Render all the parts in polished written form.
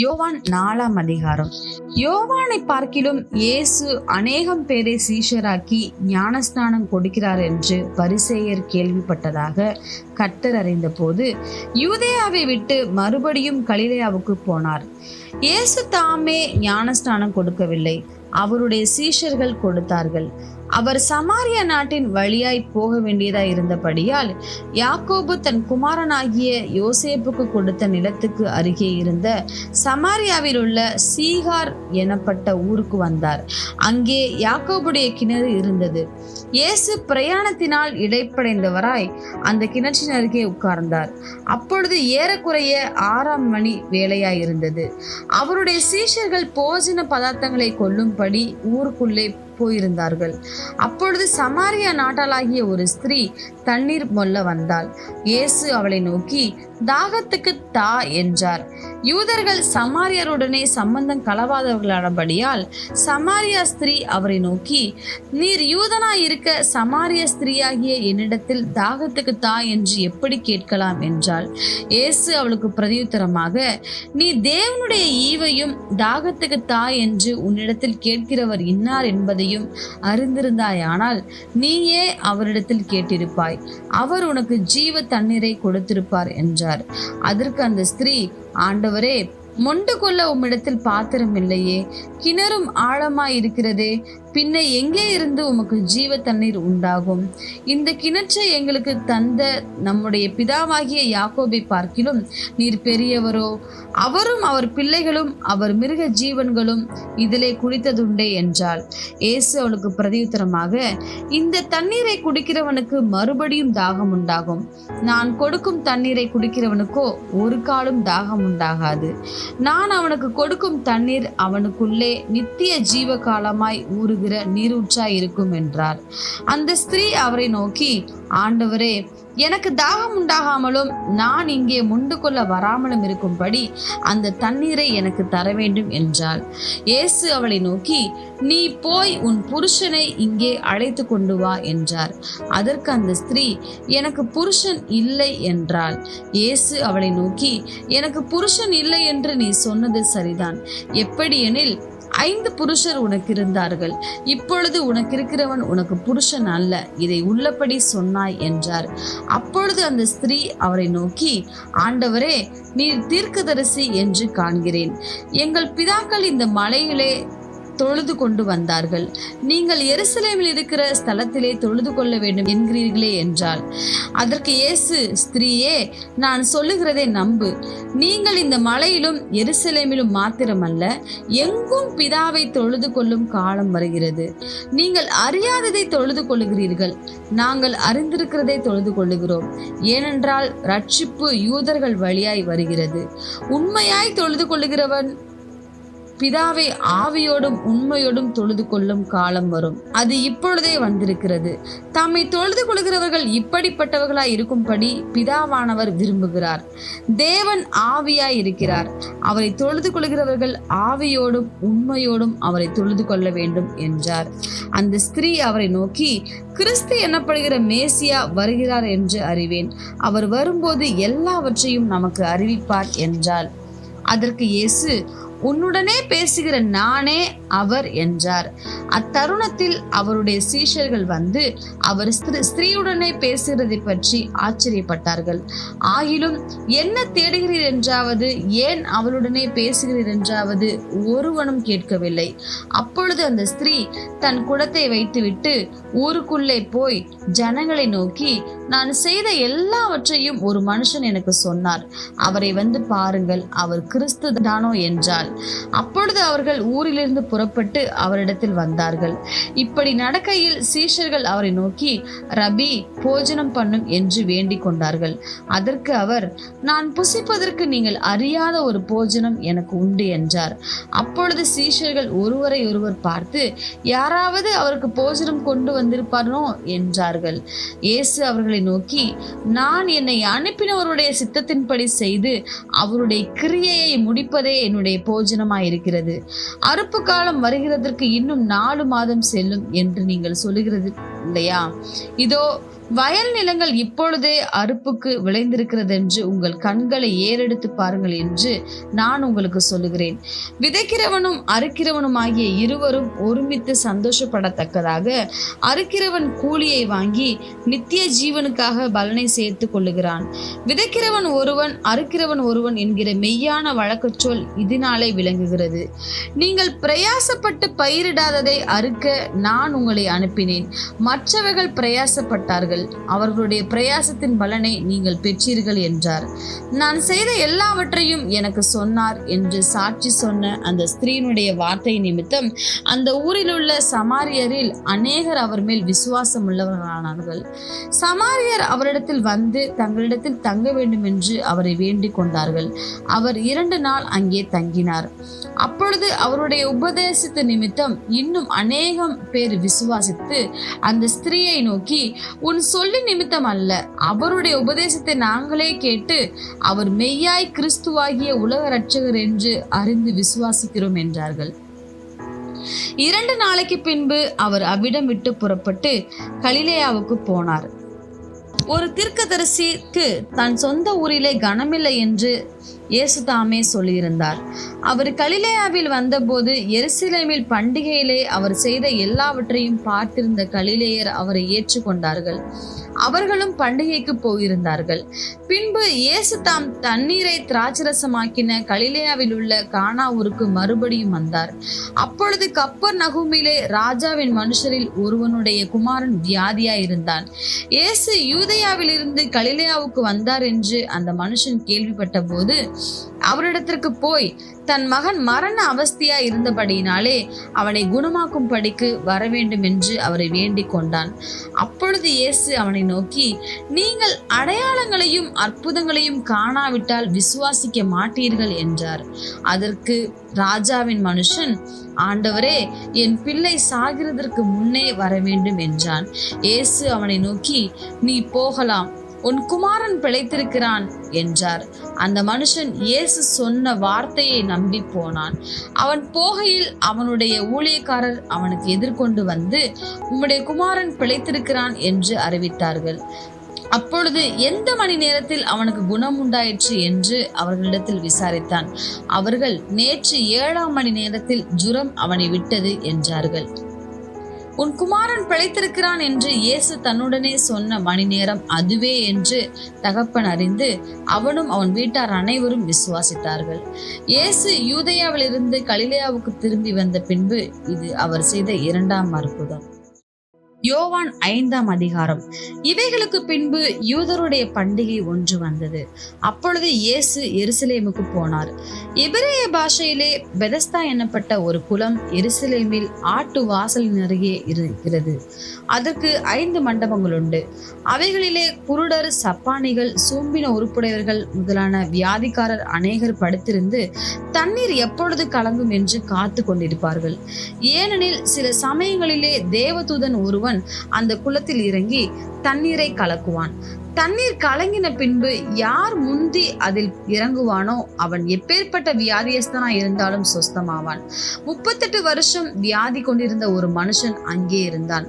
யோவான் 4ஆம் அதிகாரம். யோவானை பார்க்கிலும் இயேசு அநேகம் பேரை சீஷராக்கி ஞானஸ்நானம் கொடுக்கிறார் என்று பரிசேயர் கேள்விப்பட்டதாக கர்த்தர் அறிந்த போது யூதேயாவை விட்டு மறுபடியும் கலிலேயாவுக்கு போனார். இயேசு தாமே ஞானஸ்நானம் கொடுக்கவில்லை, அவருடைய சீஷர்கள் கொடுத்தார்கள். அவர் சமாரியா நாட்டின் வழியாய் போக வேண்டியதாய் இருந்தபடியால் யாக்கோபு தன் குமாரனாகிய யோசேப்புக்கு கொடுத்த நிலத்துக்கு அருகே இருந்த சமாரியாவில் உள்ள சீகார் எனப்பட்ட ஊருக்கு வந்தார். அங்கே யாக்கோபுடைய கிணறு இருந்தது. இயேசு பிரயாணத்தினால் இடைப்படைந்தவராய் அந்த கிணற்றின் அருகே உட்கார்ந்தார். அப்பொழுது ஏறக்குறைய 6ஆம் மணி வேளையாயிருந்தது. அவருடைய சீஷர்கள் போஜன பதார்த்தங்களை கொள்ளும்படி ஊருக்குள்ளே போயிருந்தார்கள். அப்பொழுது சமாரியா நாட்டாளாகிய ஒரு ஸ்திரீ தண்ணீர் மொல்ல வந்தாள். இயேசு அவளை நோக்கி, தாகத்துக்கு தா என்றார். யூதர்கள் சமாரியருடனே சம்பந்தம் கலவாதவர்களானபடியால் சமாரியா ஸ்திரீ அவரை நோக்கி, நீர் யூதனாய் இருக்க சமாரிய ஸ்திரீயாகிய என்னிடத்தில் தாகத்துக்கு தா என்று எப்படி கேட்கலாம் என்றாள். இயேசு அவளுக்கு பிரதியுத்தரமாக, நீ தேவனுடைய ஈவையும் தாகத்துக்கு தா என்று உன்னிடத்தில் கேட்கிறவர் இன்னார் என்பதையும் அறிந்திருந்தாயானால் நீயே அவரிடத்தில் கேட்டிருப்பாய், அவர் உனக்கு ஜீவ தண்ணீரை கொடுத்திருப்பார் என்றார். அதற்கு அந்த ஸ்திரீ, ஆண்டவரே, மொண்டு கொள்ள உம்மிடத்தில் பாத்திரம் இல்லையே, கிணறும் ஆழமாய் இருக்கிறதே, பின்ன எங்கே இருந்து உமக்கு ஜீவ தண்ணீர் உண்டாகும்? இந்த கிணற்றை எங்களுக்கு தந்த நம்முடைய பிதாவாகிய யாக்கோபை பார்க்கிலும் நீர் பெரியவரோ? அவரும் அவர் பிள்ளைகளும் அவர் மிருக ஜீவன்களும் இதிலே குடித்ததுண்டே என்றாள். இயேசு அவளுக்கு பிரதியுத்தரமாக, இந்த தண்ணீரை குடிக்கிறவனுக்கு மறுபடியும் தாகம் உண்டாகும். நான் கொடுக்கும் தண்ணீரை குடிக்கிறவனுக்கோ ஒரு காலும் தாகம் உண்டாகாது. நான் அவனுக்கு கொடுக்கும் தண்ணீர் அவனுக்குள்ளே நித்திய ஜீவ காலமாய் ஊறுகிற நீரூற்றாய் இருக்கும் என்றார். அந்த ஸ்திரீ அவரை நோக்கி, ஆண்டவரே, எனக்கு தாகம் உண்டாகாமலும் நான் இங்கே முண்டு கொள்ள வராமலும் இருக்கும்படி அந்த தண்ணீரை எனக்கு தர வேண்டும் என்றாள். இயேசு அவளை நோக்கி, நீ போய் உன் புருஷனை இங்கே அழைத்து கொண்டு வா என்றார். அதற்கு அந்த ஸ்திரீ, எனக்கு புருஷன் இல்லை என்றாள். இயேசு அவளை நோக்கி, எனக்கு புருஷன் இல்லை என்று நீ சொன்னது சரிதான். எப்படியெனில் 5 புருஷர் உனக்கு இருந்தார்கள், இப்பொழுது உனக்கு இருக்கிறவன் உனக்கு புருஷன் அல்ல, இதை உள்ளபடி சொன்னாய் என்றார். அப்பொழுது அந்த ஸ்திரீ அவரை நோக்கி, ஆண்டவரே, நீர் தீர்க்கதரிசி என்று காண்கிறேன். எங்கள் பிதாக்கள் இந்த மலையிலே தொழுது கொண்டு வந்தார்கள், நீங்கள் எருசலேமில் இருக்கிற ஸ்தலத்திலே தொழுது கொள்ள வேண்டும் என்கிறீர்களே என்றாள். அதற்கு இயேசு, ஸ்திரீயே, நான் சொல்லுகிறதை நம்பு. நீங்கள் இந்த மலையிலும் எருசலேமிலும் மாத்திரமல்ல, எங்கும் பிதாவை தொழுது கொள்ளும் காலம் வருகிறது. நீங்கள் அறியாததை தொழுது கொள்ளுகிறீர்கள், நாங்கள் அறிந்திருக்கிறதை தொழுது கொள்ளுகிறோம். ஏனென்றால் ரட்சிப்பு யூதர்கள் வழியாய் வருகிறது. உண்மையாய் தொழுது கொள்ளுகிறவன் பிதாவை ஆவியோடும் உண்மையோடும் தொழுது கொள்ளும் காலம் வரும், அது இப்பொழுதே வந்திருக்கிறது. தம்மை தொழுது கொள்கிறவர்கள் இப்படிப்பட்டவர்களாய் இருக்கும்படி பிதாவானவர் விரும்புகிறார். தேவன் ஆவியாய் இருக்கிறார், அவரை தொழுது கொள்கிறவர்கள் ஆவியோடும் உண்மையோடும் அவரை தொழுது கொள்ள வேண்டும் என்றார். அந்த ஸ்திரீ அவரை நோக்கி, கிறிஸ்து எனப்படுகிற மேசியா வருகிறார் என்று அறிவேன். அவர் வரும்போது எல்லாவற்றையும் நமக்கு அறிவிப்பார் என்றாள். அதற்கு இயேசு, உன்னுடனே பேசுகிற நானே அவர் என்றார். அத்தருணத்தில் அவருடைய சீஷர்கள் வந்து அவர் ஸ்திரீயுடனே பேசுகிறதை பற்றி ஆச்சரியப்பட்டார்கள். ஆகிலும் என்ன தேடுகிறீர் என்றாவது, ஏன் அவளுடனே பேசுகிறீர் என்றாவது ஒருவனும் கேட்கவில்லை. அப்பொழுது அந்த ஸ்திரீ தன் குடத்தை வைத்துவிட்டு ஊருக்குள்ளே போய் ஜனங்களை நோக்கி, நான் செய்த எல்லாவற்றையும் ஒரு மனுஷன் எனக்கு சொன்னார், அவரை வந்து பாருங்கள், அவர் கிறிஸ்து தானோ என்றாள். அப்பொழுது அவர்கள் ஊரிலிருந்து புறப்பட்டு அவரிடத்தில் வந்தார்கள். இப்படி நடக்கையில் சீஷர்கள் அவரை நோக்கி, ரபி, போஜனம் பண்ணும் என்று வேண்டிக் கொண்டார்கள். அதற்கு அவர், நான் புசிப்பதற்கு நீங்கள் அறியாத ஒரு போஜனம் எனக்கு உண்டு என்றார். அப்பொழுது சீஷர்கள் ஒருவரை ஒருவர் பார்த்து, யாராவது அவருக்கு போஜனம் கொண்டு வந்திருப்பாரோ என்றார்கள். இயேசு அவர்களை நோக்கி, நான் என்னை அனுப்பினவருடைய சித்தத்தின்படி செய்து அவருடைய கிரியையை முடிப்பதே என்னுடைய போஜனமாயிருக்கிறது. அறுப்பு காலம் வருகிறதற்கு இன்னும் 4 மாதம் செல்லும் என்று நீங்கள் சொல்லுகிறது இல்லையா? இதோ வயல் நிலங்கள் இப்பொழுதே அறுப்புக்கு விளைந்திருக்கிறது என்று உங்கள் கண்களை ஏறெடுத்து பாருங்கள் என்று நான் உங்களுக்கு சொல்லுகிறேன். விதைக்கிறவனும் அறுக்கிறவனும் ஆகிய இருவரும் ஒருமித்து சந்தோஷப்படத்தக்கதாக அறுக்கிறவன் கூலியை வாங்கி நித்திய ஜீவனுக்காக பலனை சேர்த்து கொள்ளுகிறான். விதைக்கிறவன் ஒருவன் அறுக்கிறவன் ஒருவன் என்கிற மெய்யான வழக்கச்சொல் இதனாலே விளங்குகிறது. நீங்கள் பிரயாசப்பட்டு பயிரிடாததை அறுக்க நான் உங்களை அனுப்பினேன். மற்றவர்கள் பிரயாசப்பட்டார்கள், அவர்களுடைய பிரயாசத்தின் பலனை நீங்கள் பெற்றீர்கள் என்றார். நான் செய்த எல்லாவற்றையும் எனக்கு சொன்னார் என்று சாட்சி சொன்ன அந்த ஸ்திரீனுடைய வார்த்தை நிமித்தம் அந்த ஊரில் உள்ள சமாரியரில் அநேகர் அவர் மேல் விசுவாசம் உள்ளவர்களானார்கள். சமாரியர் அவரிடத்தில் வந்து தங்களிடத்தில் தங்க வேண்டும் என்று அவரை வேண்டிக் கொண்டார்கள். அவர் 2 நாள் அங்கே தங்கினார். அப்பொழுது அவருடைய உபதேசத்து நிமித்தம் இன்னும் அநேகம் பேர் விசுவாசித்து அந்த ஸ்திரீயை நோக்கி, உன் சொல்லி நிமித்தம் அல்ல, அவருடைய உபதேசத்தை நாங்களே கேட்டு அவர் மெய்யாய் கிறிஸ்துவாகிய உலக இரட்சகர் என்று அறிந்து விசுவாசிக்கிறோம் என்றார்கள். 2 நாளைக்கு பின்பு அவர் அவ்விடம் விட்டு புறப்பட்டு கலிலேயாவுக்கு போனார். ஒரு தீர்க்கதரிசிக்கு தன் சொந்த ஊரிலே கனமில்லை என்று இயேசு தாமே சொல்லியிருந்தார். அவர் கலிலேயாவில் வந்தபோது எருசலேமில் பண்டிகையிலே அவர் செய்த எல்லாவற்றையும் பார்த்திருந்த கலிலேயர் அவரை ஏற்றுக்கொண்டார்கள். அவர்களும் பண்டிகைக்கு போயிருந்தார்கள். பின்பு இயேசு தாம் தண்ணீரை திராட்சரசமாக்கின கலிலேயாவில் உள்ள கானா ஊருக்கு மறுபடியும் வந்தார். அப்பொழுது கப்பர் நகுமிலே ராஜாவின் மனுஷரில் ஒருவனுடைய குமாரன் வியாதியாயிருந்தான். இயேசு யூதேயாவிலிருந்து கலிலேயாவுக்கு வந்தார் என்று அந்த மனுஷன் கேள்விப்பட்ட போது அவரிடத்திற்கு போய் தன் மகன் மரண அவஸ்தையா இருந்தபடியினாலே அவனை குணமாக்கும் படிக்கு வர வேண்டும் என்று அவரை வேண்டிக் கொண்டான். அப்பொழுது இயேசு அவனை நோக்கி, நீங்கள் அடையாளங்களையும் அற்புதங்களையும் காணாவிட்டால் விசுவாசிக்க மாட்டீர்கள் என்றார். அதற்கு ராஜாவின் மனுஷன், ஆண்டவரே, என் பிள்ளை சாகிறதற்கு முன்னே வர வேண்டும் என்றான். இயேசு அவனை நோக்கி, நீ போகலாம், உன் குமாரன் பிழைத்திருக்கிறான் என்றார். அந்த மனுஷன் இயேசு சொன்ன வார்த்தையை நம்பி போனான். அவன் போகையில் அவனுடைய ஊழியக்காரர் அவனுக்கு எதிர்கொண்டு வந்து, உம்முடைய குமாரன் பிழைத்திருக்கிறான் என்று அறிவித்தார்கள். அப்பொழுது எந்த மணி நேரத்தில் அவனுக்கு குணம் உண்டாயிற்று என்று அவர்களிடத்தில் விசாரித்தான். அவர்கள், நேற்று 7ஆம் மணி நேரத்தில் ஜுரம் அவனை விட்டது என்றார்கள். உன் குமாரன் பிழைத்திருக்கிறான் என்று இயேசு தன்னுடனே சொன்ன மணி நேரம் அதுவே என்று தகப்பன் அறிந்து அவனும் அவன் வீட்டார் அனைவரும் விசுவாசித்தார்கள். இயேசு யூதேயாவிலிருந்து கலிலேயாவுக்கு திரும்பி வந்த பின்பு இது அவர் செய்த 2ஆம் அற்புதம். யோவான் 5ஆம் அதிகாரம். இவைகளுக்கு பின்பு யூதருடைய பண்டிகை ஒன்று வந்தது. அப்பொழுது இயேசு எருசலேமுக்கு போனார். எபிரேய பாஷையிலே பெதஸ்தா என்னப்பட்ட ஒரு குளம் எருசலேமில் ஆட்டு வாசலின் அருகே இருக்கிறது. அதற்கு 5 மண்டபங்கள் உண்டு. அவைகளிலே குருடர், சப்பானிகள், சூம்பின உறுப்புடையவர்கள் முதலான வியாதிக்காரர் அநேகர் படுத்திருந்து தண்ணீர் எப்பொழுது கலங்கும் என்று காத்து கொண்டிருப்பார்கள். ஏனெனில் சில சமயங்களிலே தேவதூதன் ஒருவன் அந்த குளத்தில் இறங்கி தண்ணீரை கலக்குவான். தண்ணீர் கலங்கின பின்பு யார் முந்தி அதில் இறங்குவானோ அவன் எப்பேற்பட்ட வியாதியஸ்தனா இருந்தாலும் சொஸ்தமாவான். 38 வருஷம் வியாதி கொண்டிருந்த ஒரு மனுஷன் அங்கே இருந்தான்.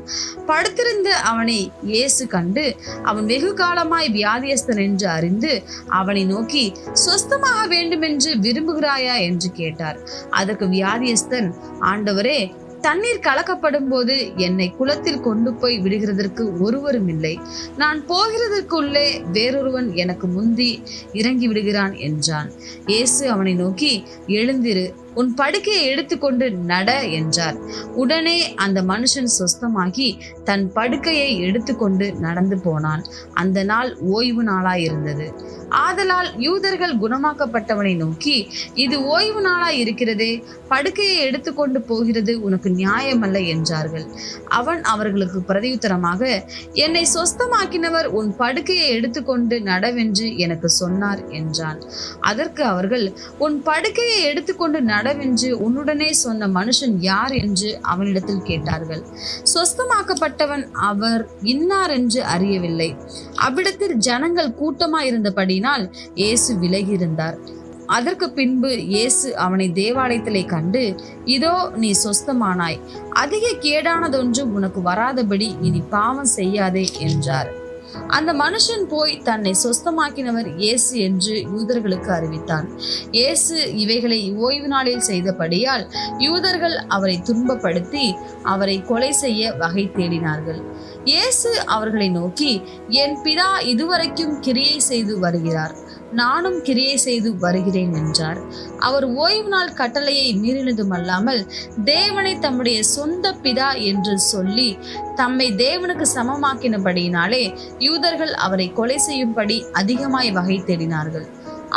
படுத்திருந்த அவனை இயேசு கண்டு அவன் வெகு காலமாய் வியாதியஸ்தன் என்று அறிந்து அவனை நோக்கி, சொஸ்தமாக வேண்டுமென்று விரும்புகிறாயா என்று கேட்டார். அதற்கு வியாதியஸ்தன், ஆண்டவரே, தண்ணீர் கலக்கப்படும் போது என்னை குளத்தில் கொண்டு போய் விடுகிறதற்கு ஒருவரும் இல்லை. நான் போகிறதற்குள்ளே வேறொருவன் எனக்கு முந்தி இறங்கி விடுகிறான் என்றான். இயேசு அவனை நோக்கி, எழுந்திரு, உன் படுக்கையை எடுத்துக்கொண்டு நட என்றார். உடனே அந்த மனுஷன் சொஸ்தமாகி தன் படுக்கையை எடுத்துக்கொண்டு நடந்து போனான். அந்த நாள் ஓய்வு நாளாயிருந்தது. ஆதலால் யூதர்கள் குணமாக்கப்பட்டவனை நோக்கி, இது ஓய்வு நாளாய் இருக்கிறதே, படுக்கையை எடுத்துக்கொண்டு போகிறது உனக்கு நியாயமல்ல என்றார்கள். அவன் அவர்களுக்கு பிரதியுத்தரமாக, என்னை சொஸ்தமாக்கினவர் உன் படுக்கையை எடுத்துக்கொண்டு நடவென்று எனக்கு சொன்னார் என்றான். அதற்கு அவர்கள், உன் படுக்கையை எடுத்துக்கொண்டு நடவென்று உன்னுடனே சொன்ன மனுஷன் யார் என்று அவனிடத்தில் கேட்டார்கள். சொஸ்தமாக்கப்பட்டவன் அவர் இன்னார் என்று அறியவில்லை. அவ்விடத்தில் ஜனங்கள் கூட்டமாயிருந்தபடியினால் இயேசு விலகி இருந்தார். அதற்கு பின்பு இயேசு அவனை தேவாலயத்திலே கண்டு, இதோ நீ சொஸ்தமானாய், அதிக கேடானதொன்றும் உனக்கு வராதபடி இனி பாவம் செய்யாதே என்றார். அந்த மனுஷன் போய் தன்னை சொஸ்தமாக்கினவர் இயேசு என்று யூதர்களுக்கு அறிவித்தான். இயேசு இவைகளை ஓய்வு நாளில் செய்தபடியால் யூதர்கள் அவரை துன்பப்படுத்தி அவரை கொலை செய்ய வகை தேடினார்கள். இயேசு அவர்களை நோக்கி, என் பிதா இதுவரைக்கும் கிரியை செய்து வருகிறார், நானும் கிரியை செய்து வருகிறேன் என்றார். அவர் ஓய்வு நாள் கட்டளையை மீறினதுமல்லாமல் தேவனை தம்முடைய சொந்த பிதா என்று சொல்லி தம்மை தேவனுக்கு சமமாக்கினபடியினாலே யூதர்கள் அவரை கொலை செய்யும்படி அதிகமாய் வகை தேடினார்கள்.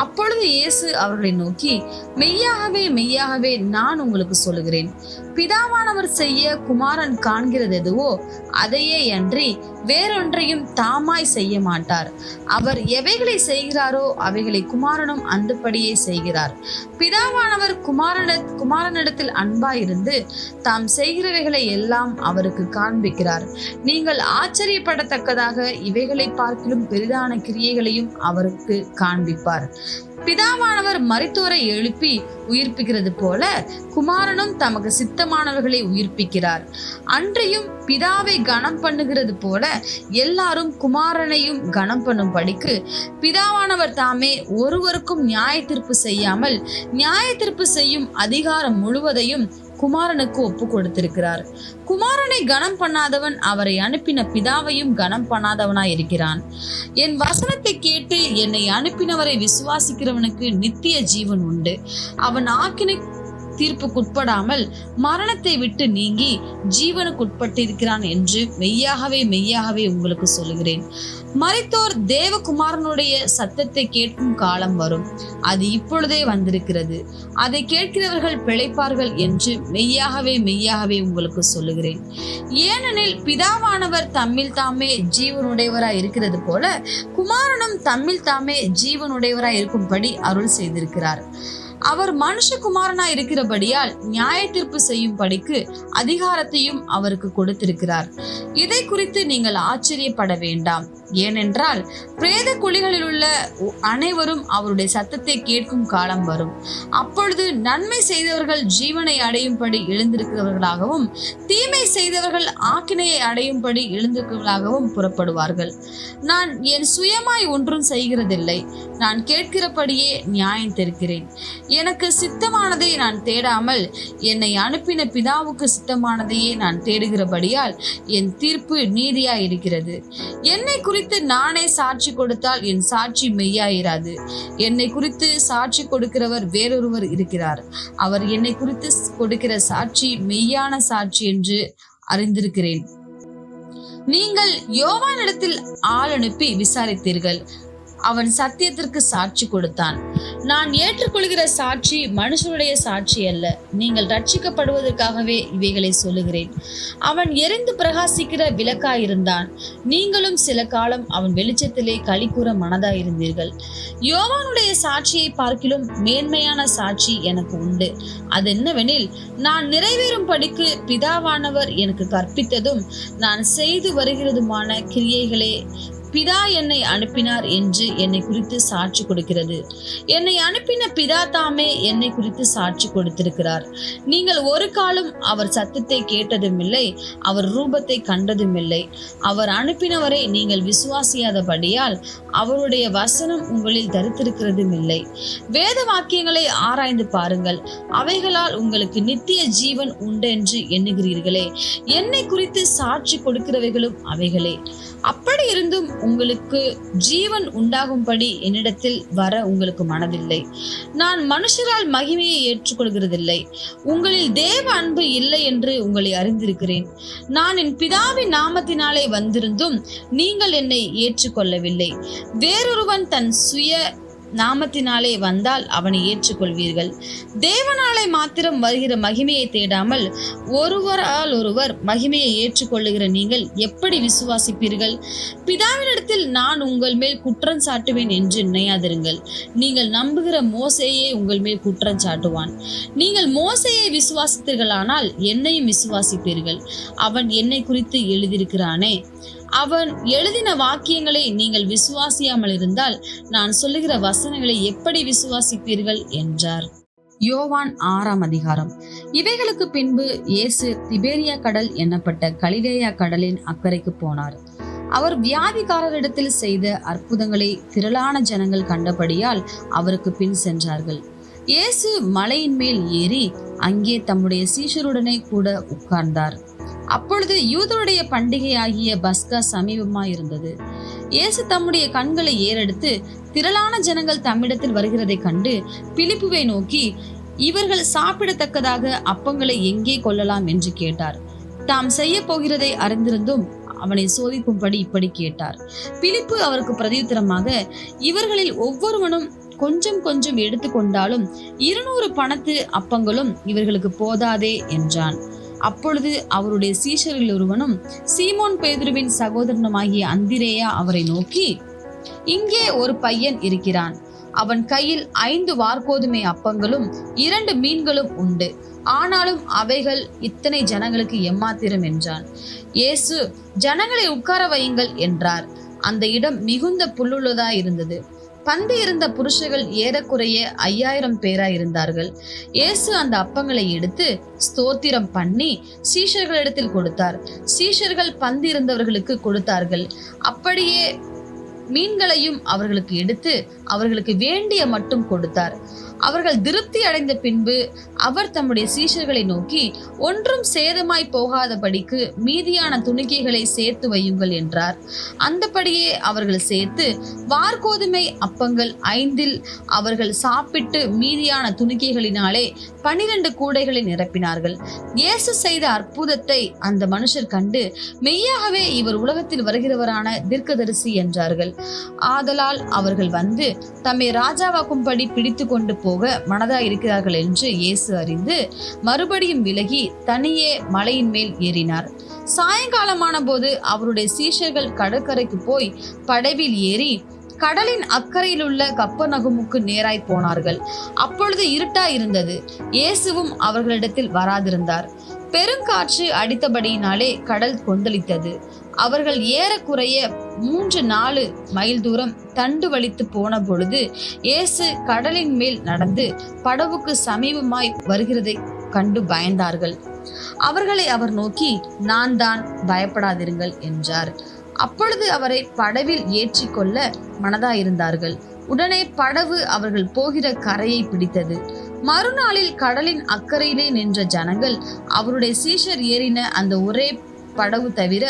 அப்பொழுது இயேசு அவர்களை நோக்கி, மெய்யாகவே மெய்யாகவே நான் உங்களுக்கு சொல்லுகிறேன், பிதாவானவர் செய்ய குமாரன் காண்கிறது எதுவோ அதையே அன்றி வேறொன்றையும் தாமாய் செய்ய மாட்டார். அவர் எவைகளை செய்கிறாரோ அவைகளை குமாரனும் அந்தபடியே செய்கிறார். பிதாவானவர் குமாரனிடத்தில் அன்பாயிருந்து தாம் செய்கிறவைகளை எல்லாம் அவருக்கு காண்பிக்கிறார். நீங்கள் ஆச்சரியப்படத்தக்கதாக இவைகளை பார்க்கிலும் பெரிதான கிரியைகளையும் அவருக்கு காண்பிப்பார். பிதாவானவர் மரித்தோரை எழுப்பி உயிர்ப்பிக்கிறது போல குமாரனும் தமக்கு சித்தமானவர்களை உயிர்ப்பிக்கிறார். அன்றையும் பிதாவை கனம் பண்ணுகிறது போல எல்லாரும் குமாரனையும் கனம் பண்ணும் படிக்கு பிதாவானவர் தாமே ஒருவருக்கும் நியாய தீர்ப்பு செய்யாமல் நியாய தீர்ப்பு செய்யும் அதிகாரம் முழுவதையும் குமாரனுக்கு ஒப்பு கொடுத்திருக்கிறார். குமாரனை கனம் பண்ணாதவன் அவரை அனுப்பின பிதாவையும் கனம் பண்ணாதவனாய் இருக்கிறான். என் வசனத்தை கேட்டு என்னை அனுப்பினவரை விசுவாசிக்கிறவனுக்கு நித்திய ஜீவன் உண்டு. அவன் ஆக்கினை தீர்ப்புக்குட்படாமல் மரணத்தை விட்டு நீங்கி ஜீவனுக்குட்பட்டிருக்கிறான் என்று மெய்யாகவே மெய்யாகவே உங்களுக்கு சொல்லுகிறேன். மரித்தோர் தேவகுமாரனுடைய சத்தத்தை கேட்கும் காலம் வரும், அது இப்பொழுதே வந்திருக்கிறது. அதை கேட்கிறவர்கள் பிழைப்பார்கள் என்று மெய்யாகவே மெய்யாகவே உங்களுக்கு சொல்லுகிறேன். ஏனெனில் பிதாவானவர் தம்மில் தாமே ஜீவனுடையவராய் இருக்கிறது போல குமாரனும் தம்மில் தாமே ஜீவனுடையவராய் இருக்கும்படி அருள் செய்திருக்கிறார். அவர் மனுஷகுமாரனாய் இருக்கிறபடியால் நியாய தீர்ப்பு செய்யும் படிக்கு அதிகாரத்தையும் அவருக்கு கொடுத்திருக்கிறார். இதை குறித்து நீங்கள் ஆச்சரியப்பட வேண்டாம். ஏனென்றால் பிரேத குழிகளில் உள்ள அனைவரும் அவருடைய சத்தத்தை கேட்கும் காலம் வரும். அப்பொழுது நன்மை செய்தவர்கள் ஜீவனை அடையும்படி எழுந்திருக்கிறவர்களாகவும் தீமை செய்தவர்கள் ஆக்கினையை அடையும்படி எழுந்திருக்கிறவர்களாகவும் புறப்படுவார்கள். நான் என் சுயமாய் ஒன்றும் செய்கிறதில்லை, நான் கேட்கிறபடியே நியாயம் தீர்க்கிறேன். எனக்கு சித்தமானதை நான் தேடாமல் என்னை அனுப்பின பிதாவுக்கு சித்தமானதையே நான் தேடுகிறபடியால் என் தீர்ப்பு நீதியாய் இருக்கிறது. என்னை குறித்து நானே சாட்சி கொடுத்தால் என் சாட்சி மெய்யாயிராது. என்னை குறித்து சாட்சி கொடுக்கிறவர் வேறொருவர் இருக்கிறார். அவர் என்னை குறித்து கொடுக்கிற சாட்சி மெய்யான சாட்சி என்று அறிந்திருக்கிறேன். நீங்கள் யோவானிடத்தில் ஆள் அனுப்பி விசாரித்தீர்கள், அவன் சத்தியத்திற்கு சாட்சி கொடுத்தான். நான் ஏற்றுக்கொள்கிற சாட்சி மனுஷனுடைய சாட்சி அல்ல, நீங்கள் ரட்சிக்கப்படுவதற்காகவே இவைகளை சொல்லுகிறேன். அவன் எரிந்து பிரகாசிக்கிற விளக்காயிருந்தான். நீங்களும் சில காலம் அவன் வெளிச்சத்திலே களிகூற மனதாயிருந்தீர்கள். யோவானுடைய சாட்சியை பார்க்கிலும் மேன்மையான சாட்சி எனக்கு உண்டு. அதென்னவெனில், நான் நிறைவேறும் படிக்கு பிதாவானவர் எனக்கு கற்பித்ததும் நான் செய்து வருகிறதுமான கிரியைகளே பிதா என்னை அனுப்பினார் என்று என்னை குறித்து சாட்சி கொடுக்கிறது. என்னை அனுப்பின பிதா தாமே என்னை குறித்து சாட்சி கொடுத்திருக்கிறார். நீங்கள் ஒரு காலம் அவர் சத்தத்தை கேட்டதும் இல்லை, அவர் ரூபத்தை கண்டதும் இல்லை. அவர் அனுப்பினவரை நீங்கள் விசுவாசியாதபடியால் அவருடைய வசனம் உங்களில் தரித்திருக்கிறதும் இல்லை. வேத வாக்கியங்களை ஆராய்ந்து பாருங்கள், அவைகளால் உங்களுக்கு நித்திய ஜீவன் உண்டென்று எண்ணுகிறீர்களே. என்னை குறித்து சாட்சி கொடுக்கிறவைகளும் அவைகளே. அப்படி இருந்தும் உங்களுக்கு ஜீவன் உண்டாகும்படி என்னிடத்தில் வர உங்களுக்கு மனதில்லை. நான் மனுஷரால் மகிமையை ஏற்றுக்கொள்கிறதில்லை. உங்களில் தேவ அன்பு இல்லை என்று உங்களை அறிந்திருக்கிறேன். நான் என் பிதாவின் நாமத்தினாலே வந்திருந்தும் நீங்கள் என்னை ஏற்றுக்கொள்ளவில்லை. வேறொருவன் தன் சுய நாமத்தினாலே வந்தால் அவனை ஏற்றுக்கொள்வீர்கள். தேவனாலே மாத்திரம் வருகிற மகிமையை தேடாமல் ஒருவரால் ஒருவர் மகிமையை ஏற்றுக்கொள்ளுகிற நீங்கள் எப்படி விசுவாசிப்பீர்கள்? பிதாவினிடத்தில் நான் உங்கள் மேல் குற்றம் சாட்டுவேன் என்று நினையாதிருங்கள். நீங்கள் நம்புகிற மோசேயே உங்கள் மேல் குற்றம் சாட்டுவான். நீங்கள் மோசேயை விசுவாசித்தீர்களானால் என்னையும் விசுவாசிப்பீர்கள். அவன் என்னை குறித்து எழுதியிருக்கிறானே, அவன் எழுதின வாக்கியங்களை நீங்கள் விசுவாசியாமல் இருந்தால் நான் சொல்லுகிற வசனங்களை எப்படி விசுவாசிப்பீர்கள் என்றார். யோவான் 6ஆம் அதிகாரம். இவைகளுக்கு பின்பு இயேசு திபேரியா கடல் என்னப்பட்ட கலிலேயா கடலின் அக்கறைக்கு போனார். அவர் வியாதிக்காரரிடத்தில் செய்த அற்புதங்களை திரளான ஜனங்கள் கண்டபடியால் அவருக்கு பின் சென்றார்கள். இயேசு மலையின் மேல் ஏறி அங்கே தம்முடைய சீஷருடனே கூட உட்கார்ந்தார். அப்பொழுது யூதருடைய பண்டிகையாகிய பஸ்கா சமீபமாயிருந்தது. இயேசு தம்முடைய கண்களை ஏறெடுத்து திரளான ஜனங்கள் தம்மிடத்தில் வருகிறதை கண்டு பிலிப்புவை நோக்கி, இவர்கள் சாப்பிடத்தக்கதாக அப்பங்களை எங்கே கொள்ளலாம் என்று கேட்டார். தாம் செய்ய போகிறதை அறிந்திருந்தும் அவனை சோதிக்கும்படி இப்படி கேட்டார். பிலிப்பு அவருக்கு பிரதியுத்தரமாக, இவர்களில் ஒவ்வொருவனும் கொஞ்சம் கொஞ்சம் எடுத்துக்கொண்டாலும் 200 பணத்து அப்பங்களும் இவர்களுக்கு போதாதே என்றான். அப்பொழுது அவருடைய சீஷரில் ஒருவனும் சீமோன் பேதுருவின் சகோதரனுமாகிய அந்திரேயா அவரை நோக்கி, இங்கே ஒரு பையன் இருக்கிறான். அவன் கையில் 5 வார்கோதுமை அப்பங்களும் 2 மீன்களும் உண்டு. ஆனாலும் அவைகள் இத்தனை ஜனங்களுக்கு எம்மாத்திரம் என்றான். இயேசு, ஜனங்களை உட்கார வையுங்கள் என்றார். அந்த இடம் மிகுந்த புல்லுள்ளதாய் இருந்தது. பந்தி இருந்த புருஷர்கள் ஏறக்குறைய 5000 பேராய் இருந்தார்கள். இயேசு அந்த அப்பங்களை எடுத்து ஸ்தோத்திரம் பண்ணி சீஷர்களிடத்தில் கொடுத்தார். சீஷர்கள் பந்தி இருந்தவர்களுக்கு கொடுத்தார்கள். அப்படியே மீன்களையும் அவர்களுக்கு எடுத்து அவர்களுக்கு வேண்டிய மட்டும் கொடுத்தார். அவர்கள் திருப்தி அடைந்த பின்பு அவர் தம்முடைய சீஷர்களை நோக்கி, ஒன்றும் சேதமாய் போகாதபடிக்கு மீதியான துணிக்கைகளை சேர்த்து வையுங்கள் என்றார். அந்தபடியே அவர்கள் சேர்த்து வார்கோதுமை அப்பங்கள் 5 அவர்கள் சாப்பிட்டு மீதியான துணிக்கைகளினாலே 12 கூடைகளை நிரப்பினார்கள். இயேசு செய்த அற்புதத்தை அந்த மனுஷர் கண்டு, மெய்யாகவே இவர் உலகத்தில் வருகிறவரான தீர்க்கதரிசி என்றார்கள். ஆதலால் அவர்கள் வந்து தம்மை ராஜாவாக்கும்படி பிடித்து கொண்டு போக மனதாய் இருக்கிறார்கள் என்று இயேசு அறிந்து மறுபடியும் விலகி தனியே மலையின் மேல் ஏறினார். சாயங்காலமான போது அவருடைய சீஷர்கள் கடற்கரைக்கு போய் படவில் ஏறி கடலின் அக்கறையில் உள்ள கப்பர்நகூமுக்கு நேராய் போனார்கள். அப்பொழுது இருட்டாய் இருந்தது. இயேசுவும் அவர்களிடத்தில் வராதிருந்தார். பெருங்காற்று அடித்தபடியினாலே கடல் கொந்தளித்தது. அவர்கள் ஏறக்குறைய 3-4 மைல் தூரம் தண்டு வலித்து போன பொழுது இயேசு கடலின் மேல் நடந்து படவுக்கு சமீபமாய் வருகிறதை கண்டு பயந்தார்கள். அவர்களை அவர் நோக்கி, நான் தான், பயப்படாதிருங்கள் என்றார். அப்பொழுது அவரை படவில் ஏற்றிக்கொள்ள மனதாயிருந்தார்கள். உடனே படவு அவர்கள் போகிற கரையை பிடித்தது. மறுநாளில் கடலின் அக்கறையிலே நின்ற ஜனங்கள் அவருடைய சீஷர் ஏறின அந்த ஒரே படவு தவிர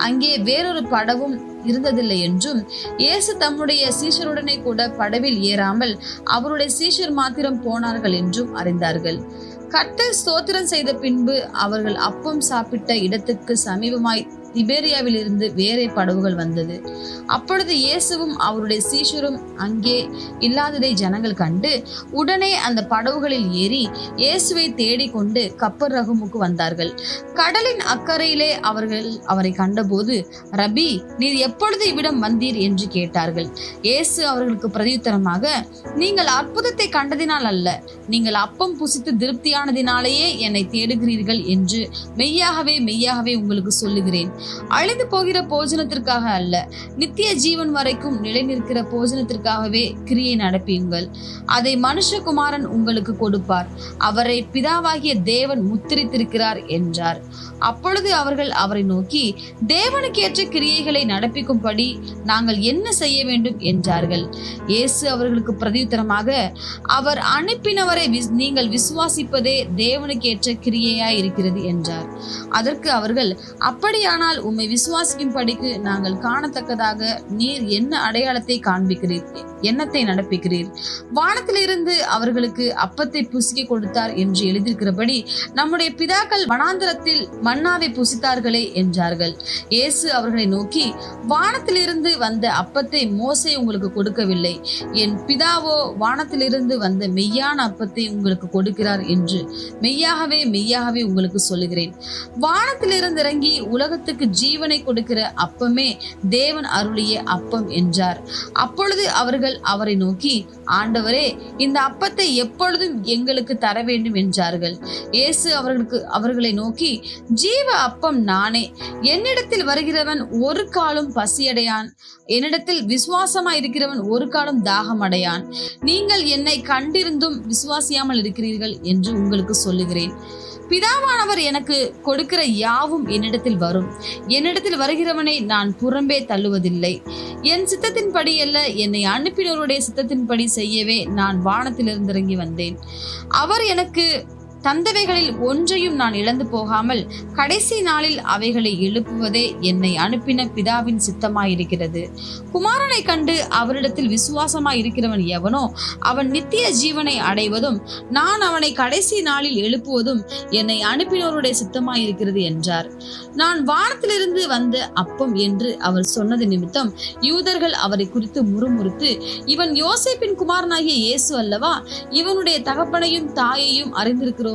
அங்கே வேறொரு படவும் இருந்ததில்லை என்றும், இயேசு தம்முடைய சீஷருடனே கூட படவில் ஏறாமல் அவருடைய சீஷர் மாத்திரம் போனார்கள் என்றும் அறிந்தார்கள். கர்த்தர் ஸ்தோத்திரம் செய்த பின்பு அவர்கள் அப்பம் சாப்பிட்ட இடத்துக்கு சமீபமாய் திபேரியாவில் இருந்து வேறே படவுகள் வந்தது. அப்பொழுது இயேசுவும் அவருடைய சீஷரும் அங்கே இல்லாததை ஜனங்கள் கண்டு உடனே அந்த படவுகளில் ஏறி இயேசுவை தேடிக்கொண்டு கப்பர்நகூமுக்கு வந்தார்கள். கடலின் அக்கறையிலே அவர்கள் அவரை கண்டபோது, ரபி, நீர் எப்பொழுது இவ்விடம் வந்தீர் என்று கேட்டார்கள். இயேசு அவர்களுக்கு பிரதியுத்தரமாக, நீங்கள் அற்புதத்தை கண்டதினால் அல்ல, நீங்கள் அப்பம் புசித்து திருப்தியானதினாலேயே என்னை தேடுகிறீர்கள் என்று மெய்யாகவே மெய்யாகவே உங்களுக்கு சொல்லுகிறேன். அழிந்து போகிற போஜனத்திற்காக அல்ல, நித்திய ஜீவன் வரைக்கும் நிலை நிற்கிற போஜனத்திற்காகவே கிரியை நடப்பியுங்கள். அதை மனுஷகுமாரன் உங்களுக்கு கொடுப்பார். அவரை பிதாவாகிய தேவன் முத்திரித்திருக்கிறார் என்றார். அப்பொழுது அவர்கள் அவரை நோக்கி, தேவனுக்கேற்ற கிரியைகளை நடப்பிக்கும்படி நாங்கள் என்ன செய்ய வேண்டும் என்றார்கள். இயேசு அவர்களுக்கு பிரதியுத்தரமாக, அவர் அனுப்பினவரை நீங்கள் விசுவாசிப்பதே தேவனுக்கேற்ற கிரியையாய் இருக்கிறது என்றார். அதற்கு அவர்கள், அப்படியானால் உம்மை விசுவாசிக்கும்படிக்கு நாங்கள் காணத்தக்கதாக நீர் என்ன அடையாளத்தை காண்பிக்கிறீர், என்னத்தை நடப்பிக்கிறீர்? வானத்திலிருந்து அவர்களுக்கு அப்பத்தை புசிக்க கொடுத்தார் என்று எழுதியிருக்கிறபடி நம்முடைய பிதாக்கள் வனாந்தரத்தில் மன்னாவை புசித்தார்களே என்றார்கள். இயேசு அவர்களை நோக்கி, வானத்திலிருந்து வந்த அப்பத்தை மோசே உங்களுக்கு கொடுக்கவில்லை, என் பிதாவோ வானத்திலிருந்து வந்த மெய்யான அப்பத்தை உங்களுக்கு கொடுக்கிறார் என்று மெய்யாகவே மெய்யாகவே உங்களுக்கு சொல்லுகிறேன். வானத்திலிருந்து இறங்கி உலகத்துக்கு உங்களுக்கு ஜீவனை கொடுக்கிற அப்பமே தேவன் அருளிய அப்பம் என்றார். அப்பொழுது அவர்கள் அவரை நோக்கி, ஆண்டவரே, இந்த அப்பத்தை எப்பொழுதும் எங்களுக்கு தர வேண்டும் என்றார்கள். இயேசு அவர்களை நோக்கி, ஜீவ அப்பம் நானே. என்னிடத்தில் வருகிறவன் ஒரு காலும் பசியடையான், என்னிடத்தில் விசுவாசமாய் இருக்கிறவன் ஒரு காலம் தாகம் அடையான். நீங்கள் என்னை கண்டிருந்தும் விசுவாசியாமல் இருக்கிறீர்கள் என்று உங்களுக்கு சொல்லுகிறேன். பிதாவானவர் எனக்கு கொடுக்கிற யாவும் என்னிடத்தில் வரும். என்னிடத்தில் வருகிறவனை நான் புறம்பே தள்ளுவதில்லை. என் சித்தத்தின்படி அல்ல, என்னை அனுப்பினவருடைய சித்தத்தின்படி செய்யவே நான் வானத்திலிருந்து இறங்கி வந்தேன். அவர் எனக்கு தந்தவைகளில் ஒன்றையும் நான் இழந்து போகாமல் கடைசி நாளில் அவைகளை எழுப்புவதே என்னை அனுப்பின பிதாவின் சித்தமாயிருக்கிறது. குமாரனை கண்டு அவரிடத்தில் விசுவாசமாய் இருக்கிறவன் எவனோ அவன் நித்திய ஜீவனை அடைவதும் நான் அவனை கடைசி நாளில் எழுப்புவதும் என்னை அனுப்பினோருடைய சித்தமாயிருக்கிறது என்றார். நான் வானத்திலிருந்து வந்த அப்பம் என்று அவர் சொன்னது நிமித்தம் யூதர்கள் அவரை குறித்து முறுமுறுத்து, இவன் யோசேப்பின் குமாரனாகிய இயேசு அல்லவா? இவனுடைய தகப்பனையும் தாயையும் அறிந்திருக்கிறோம்.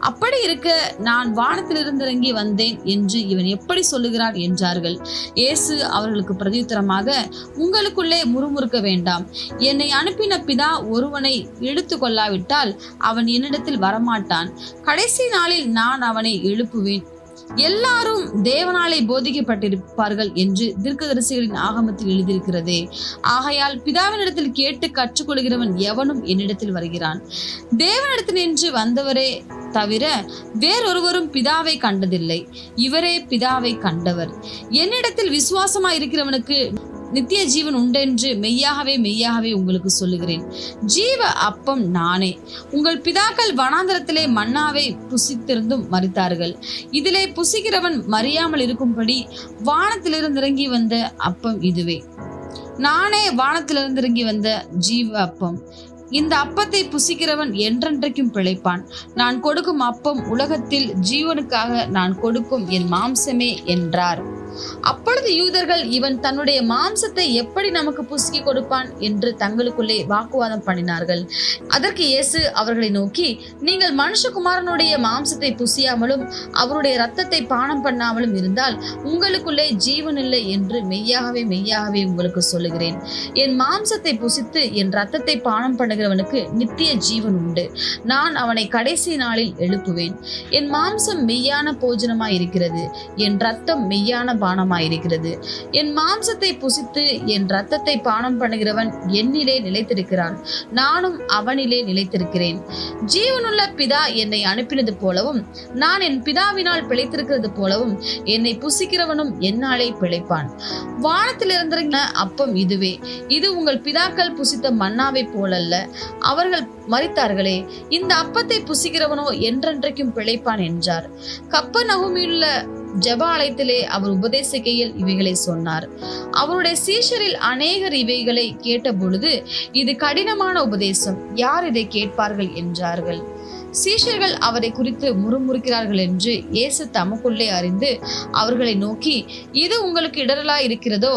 அப்படி இருக்க நான் வானத்திலிருந்து இறங்கி வந்தேன் என்று இவன் எப்படி சொல்லுகிறான் என்றார்கள். இயேசு அவர்களுக்கு பிரதியுத்தரமாக, உங்களுக்குள்ளே முறுமுறுக்க வேண்டாம். என்னை அனுப்பின பிதா ஒருவனை இழுத்து கொள்ளாவிட்டால் அவன் என்னிடத்தில் வரமாட்டான். கடைசி நாளில் நான் அவனை எழுப்புவேன். எல்லாரும் தேவனாலே போதிக்கப்பட்டிருப்பார்கள் என்று தீர்க்கதரிசிகளின் ஆகமத்தில் எழுதியிருக்கிறதே. ஆகையால் பிதாவினிடத்தில் கேட்டு கற்றுக்கொள்கிறவன் எவனும் என்னிடத்தில் வருகிறான். தேவனிடத்தில் நின்று வந்தவரே தவிர வேறொருவரும் பிதாவை கண்டதில்லை. இவரே பிதாவை கண்டவர். என்னிடத்தில் விசுவாசமாய் இருக்கிறவனுக்கு நித்திய ஜீவன் உண்டென்று மெய்யாகவே உங்களுக்கு சொல்லுகிறேன். ஜீவ அப்பம் நானே. உங்கள் பிதாக்கள் வனாந்தரத்திலே மன்னாவை புசித்திருந்தும் மரித்தார்கள். இதிலே புசிக்கிறவன் மறியாமல் இருக்கும்படி வானத்திலிருந்து இறங்கி வந்த அப்பம் இதுவே. நானே வானத்திலிருந்து இறங்கி வந்த ஜீவ அப்பம். இந்த அப்பத்தை புசிக்கிறவன் என்றென்றைக்கும் பிழைப்பான். நான் கொடுக்கும் அப்பம் உலகத்தில் ஜீவனுக்காக நான் கொடுக்கும் என் மாம்சமே என்றார். அப்பொழுது யூதர்கள், இவன் தன்னுடைய மாம்சத்தை எப்படி நமக்கு புசுக்கி கொடுப்பான் என்று தங்களுக்குள்ளே வாக்குவாதம் பண்ணினார்கள். அதற்கு இயேசு அவர்களை நோக்கி, நீங்கள் மனுஷகுமாரனுடைய மாம்சத்தை புசியாமலும் அவருடைய இரத்தத்தை பானம் பண்ணாமலும் இருந்தால் உங்களுக்குள்ளே ஜீவன் இல்லை என்று மெய்யாகவே உங்களுக்கு சொல்லுகிறேன். என் மாம்சத்தை புசித்து என் இரத்தத்தை பானம் பண்ணுகிறவனுக்கு நித்திய ஜீவன் உண்டு. நான் அவனை கடைசி நாளில் எழுப்புவேன். என் மாம்சம் மெய்யான போஜனமாய் இருக்கிறது, என் இரத்தம் மெய்யான பானமாயிருக்கிறது. என் மாம்சத்தை புசித்து என் இரத்தத்தை பானம் பண்ணுகிறவன் என்னிலே நிலைத்திருக்கிறான், நானும் அவனிலே நிலைத்திருக்கிறேன். ஜீவனுள்ள பிதா என்னை அனுப்பினது போலவும் நான் என் பிதாவினால் பிழைத்திருக்கிறது போலவும் என்னை புசிக்கிறவனும் என்னாலே பிழைப்பான். வானத்தில் இருந்திருந்த அப்பம் இதுவே. இது உங்கள் பிதாக்கள் புசித்த மன்னாவை போலல்ல, அவர்கள் மரித்தார்களே. இந்த அப்பத்தை புசிக்கிறவனோ என்றென்றைக்கும் பிழைப்பான் என்றார். கப்பர்நகூமிலுள்ள ஜெப ஆலயத்திலே அவர் உபதேசிக்கையில் இவைகளை சொன்னார். அவருடைய சீஷரில் அநேகர் இவைகளை கேட்ட பொழுது, இது கடினமான உபதேசம், யார் இதை கேட்பார்கள் என்றார்கள். சீஷர்கள் அவரை குறித்து முறுமுறுக்கிறார்கள் என்று இயேசு தமக்குள்ளே அறிந்து அவர்களை நோக்கி, இது உங்களுக்கு இடரலா இருக்கிறதோ?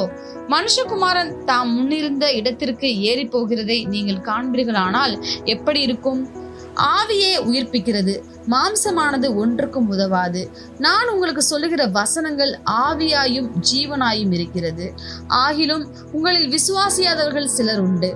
மனுஷகுமாரன் தாம் முன்னிருந்த இடத்திற்கு ஏறி போகிறதை நீங்கள் காண்பீர்களானால் எப்படி இருக்கும்? ஆவியே உயிர்ப்பிக்கிறது, மாம்சமானது ஒன்றுக்கும் உதவாது. நான் உங்களுக்கு சொல்லுகிற வசனங்கள் ஆவியாயும் ஜீவனாயும் இருக்கிறது. ஆகிலும் உங்களில் விசுவாசியாதவர்கள் சிலர் உண்டு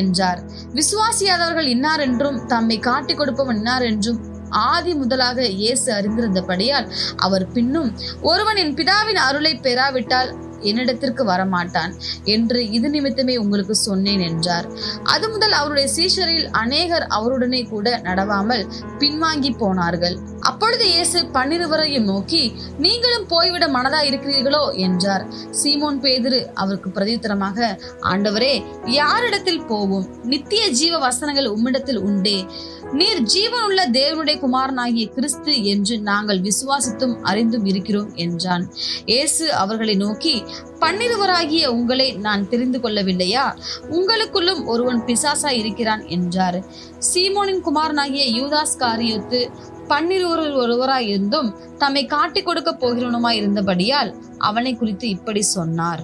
என்றார். விசுவாசியாதவர்கள் இன்னார் என்றும் தம்மை காட்டிக் கொடுப்பவன் இன்னார் என்றும் ஆதி முதலாக இயேசு அறிந்திருந்தபடியால் அவர் பின்னும், ஒருவன் என் பிதாவின் அருளை பெறாவிட்டால் என்னிடத்திற்கு வரமாட்டான் என்று இது நிமித்தமே உங்களுக்கு சொன்னேன் என்றார். அது முதல் அவருடைய சீஷரில் அநேகர் அவருடனே கூட நடவாமல் பின்வாங்கி போனார்கள். அப்பொழுது இயேசு 12 நோக்கி, நீங்களும் போய்விட மனதா இருக்கிறீர்களோ என்றார். சீமோன் பேதுரு அவருக்கு பிரதியுத்தரமாக, ஆண்டவரே, யாரிடத்தில் போவோம்? நித்திய ஜீவ வசனங்கள் உம்மிடத்தில் உண்டே. நீர் ஜீவனுள்ள தேவனுடைய குமாரனாகிய கிறிஸ்து என்று நாங்கள் விசுவாசித்தும் அறிந்தும் இருக்கிறோம் என்றான். இயேசு அவர்களை நோக்கி, 12 உங்களை நான் தெரிந்து கொள்ளவில்லையா? உங்களுக்குள்ளும் ஒருவன் பிசாசாய் இருக்கிறான் என்றார். சீமோனின் குமாரனாகிய யூதாஸ் காரியோத்து 12 ஒருவராய் இருந்தும் தம்மை காட்டிக் கொடுக்க போகிறவனுமாய் இருந்தபடியால் அவனை குறித்து இப்படி சொன்னார்.